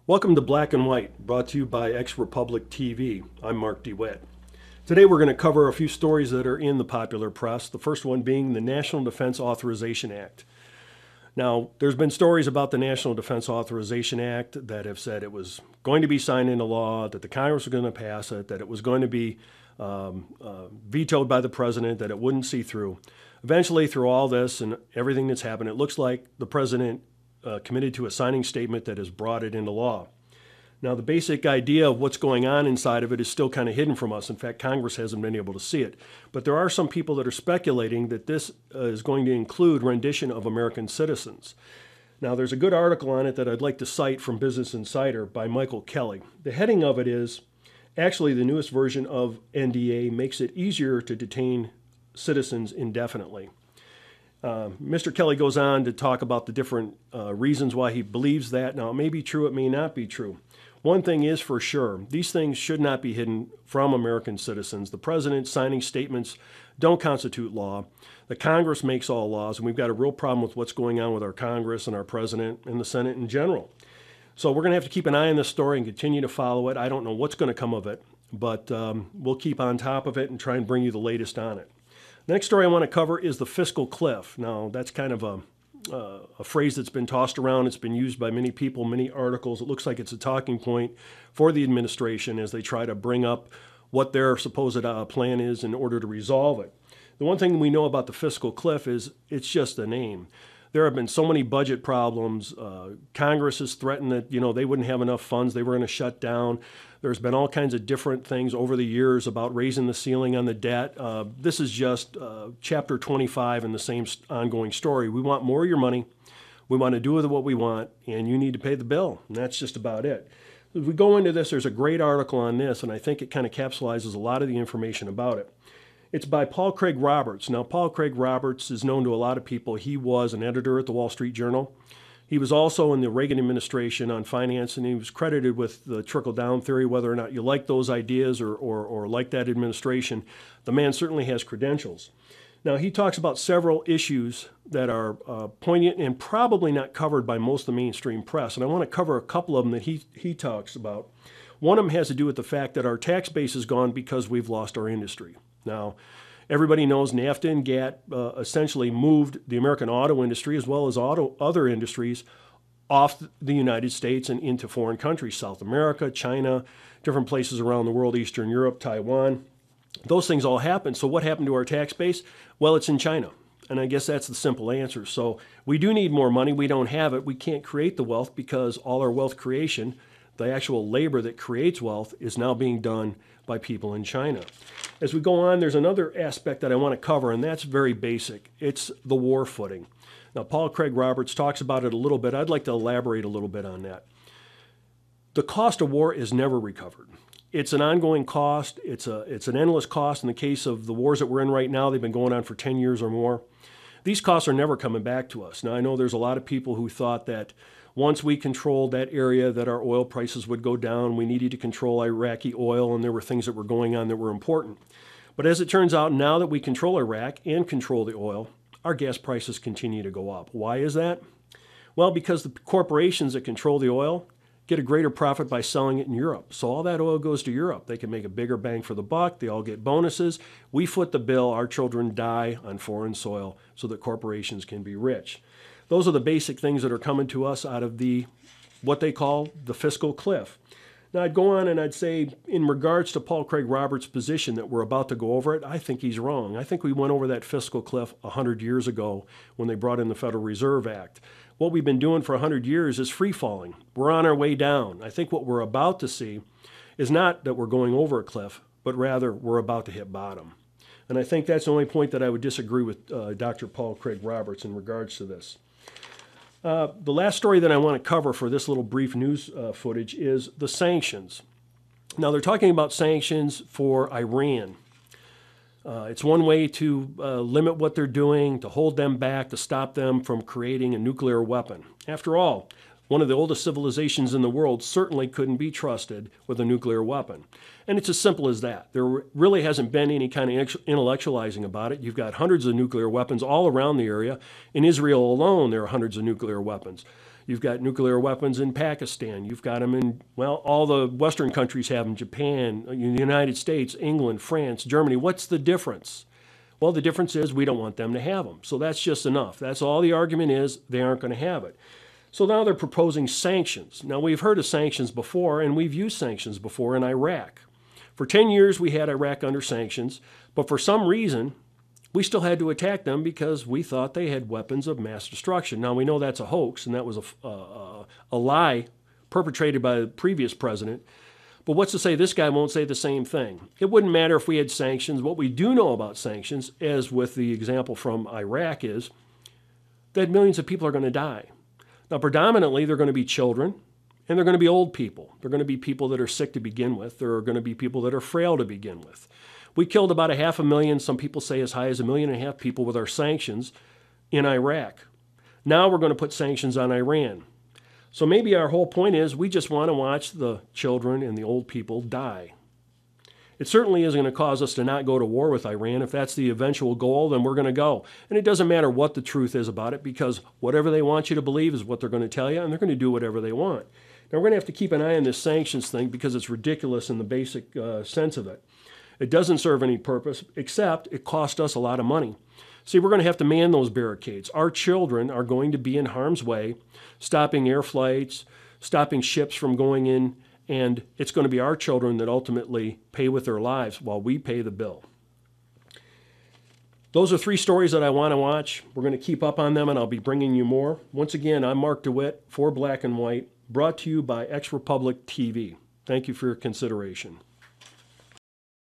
Welcome to Black and White, brought to you by Ex Republic TV. I'm Marc De Witt. Today we're going to cover a few stories that are in the popular press, the first one being the National Defense Authorization Act. Now, there's been stories about the National Defense Authorization Act that have said it was going to be signed into law, that the Congress was going to pass it, that it was going to be vetoed by the president, that it wouldn't see through. Eventually, through all this and everything that's happened, it looks like the president committed to a signing statement that has brought it into law. Now, the basic idea of what's going on inside of it is still kind of hidden from us. In fact, Congress hasn't been able to see it. But there are some people that are speculating that this is going to include rendition of American citizens. Now, there's a good article on it that I'd like to cite from Business Insider by Michael Kelly. The heading of it is, actually, the newest version of NDAA makes it easier to detain citizens indefinitely. Mr. Kelly goes on to talk about the different reasons why he believes that. Now, it may be true, it may not be true. One thing is for sure, these things should not be hidden from American citizens. The president signing statements don't constitute law. The Congress makes all laws, and we've got a real problem with what's going on with our Congress and our president and the Senate in general. So we're going to have to keep an eye on this story and continue to follow it. I don't know what's going to come of it, but we'll keep on top of it and try and bring you the latest on it. The next story I want to cover is the fiscal cliff. Now, that's kind of a phrase that's been tossed around. It's been used by many people, many articles. It looks like it's a talking point for the administration as they try to bring up what their supposed plan is in order to resolve it. The one thing we know about the fiscal cliff is it's just a name. There have been so many budget problems. Congress has threatened that, they wouldn't have enough funds. They were going to shut down. There's been all kinds of different things over the years about raising the ceiling on the debt. This is just chapter 25 in the same ongoing story. We want more of your money. We want to do with it what we want, and you need to pay the bill. And that's just about it. As we go into this, there's a great article on this, and I think it kind of capsulizes a lot of the information about it. It's by Paul Craig Roberts. Now, Paul Craig Roberts is known to a lot of people. He was an editor at the Wall Street Journal. He was also in the Reagan administration on finance, and he was credited with the trickle-down theory. Whether or not you like those ideas or like that administration, the man certainly has credentials. Now, he talks about several issues that are poignant and probably not covered by most of the mainstream press, and I want to cover a couple of them that he talks about. One of them has to do with the fact that our tax base is gone because we've lost our industry. Now, everybody knows NAFTA and GATT essentially moved the American auto industry as well as other industries off the United States and into foreign countries, South America, China, different places around the world, Eastern Europe, Taiwan. Those things all happened. So what happened to our tax base? Well, it's in China. And I guess that's the simple answer. So we do need more money. We don't have it. We can't create the wealth because all our wealth creation, the actual labor that creates wealth, is now being done by people in China. As we go on, there's another aspect that I want to cover, and that's very basic. It's the war footing. Now, Paul Craig Roberts talks about it a little bit. I'd like to elaborate a little bit on that. The cost of war is never recovered. It's an ongoing cost. It's an endless cost. In the case of the wars that we're in right now, they've been going on for 10 years or more. These costs are never coming back to us. Now, I know there's a lot of people who thought that once we controlled that area that our oil prices would go down. We needed to control Iraqi oil, and there were things that were going on that were important. But as it turns out, now that we control Iraq and control the oil, our gas prices continue to go up. Why is that? Well, because the corporations that control the oil get a greater profit by selling it in Europe. So all that oil goes to Europe. They can make a bigger bang for the buck. They all get bonuses. We foot the bill. Our children die on foreign soil so that corporations can be rich. Those are the basic things that are coming to us out of what they call the fiscal cliff. Now, I'd go on and I'd say, in regards to Paul Craig Roberts' position that we're about to go over it, I think he's wrong. I think we went over that fiscal cliff 100 years ago when they brought in the Federal Reserve Act. What we've been doing for 100 years is free-falling. We're on our way down. I think what we're about to see is not that we're going over a cliff, but rather we're about to hit bottom. And I think that's the only point that I would disagree with Dr. Paul Craig Roberts in regards to this. The last story that I want to cover for this little brief news footage is the sanctions. Now, they're talking about sanctions for Iran. It's one way to limit what they're doing, to hold them back, to stop them from creating a nuclear weapon. After all, one of the oldest civilizations in the world certainly couldn't be trusted with a nuclear weapon. And it's as simple as that. There really hasn't been any kind of intellectualizing about it. You've got hundreds of nuclear weapons all around the area. In Israel alone, there are hundreds of nuclear weapons. You've got nuclear weapons in Pakistan. You've got them in, well, all the Western countries have them, Japan, the United States, England, France, Germany. What's the difference? Well, the difference is we don't want them to have them. So that's just enough. That's all the argument is. They aren't going to have it. So now they're proposing sanctions. Now, we've heard of sanctions before, and we've used sanctions before in Iraq. For 10 years, we had Iraq under sanctions, but for some reason, we still had to attack them because we thought they had weapons of mass destruction. Now, we know that's a hoax, and that was a lie perpetrated by the previous president. But what's to say this guy won't say the same thing? It wouldn't matter if we had sanctions. What we do know about sanctions, as with the example from Iraq, is that millions of people are going to die. Now, predominantly, they're going to be children, and they're going to be old people. They're going to be people that are sick to begin with. There are going to be people that are frail to begin with. We killed about 500,000, some people say as high as 1.5 million people with our sanctions in Iraq. Now we're going to put sanctions on Iran. So maybe our whole point is we just want to watch the children and the old people die. It certainly isn't going to cause us to not go to war with Iran. If that's the eventual goal, then we're going to go. And it doesn't matter what the truth is about it, because whatever they want you to believe is what they're going to tell you, and they're going to do whatever they want. Now, we're going to have to keep an eye on this sanctions thing because it's ridiculous in the basic sense of it. It doesn't serve any purpose, except it cost us a lot of money. See, we're going to have to man those barricades. Our children are going to be in harm's way, stopping air flights, stopping ships from going in, and it's going to be our children that ultimately pay with their lives while we pay the bill. Those are 3 stories that I want to watch. We're going to keep up on them, and I'll be bringing you more. Once again, I'm Marc De Witt for Black and White, brought to you by Ex Republic TV. Thank you for your consideration.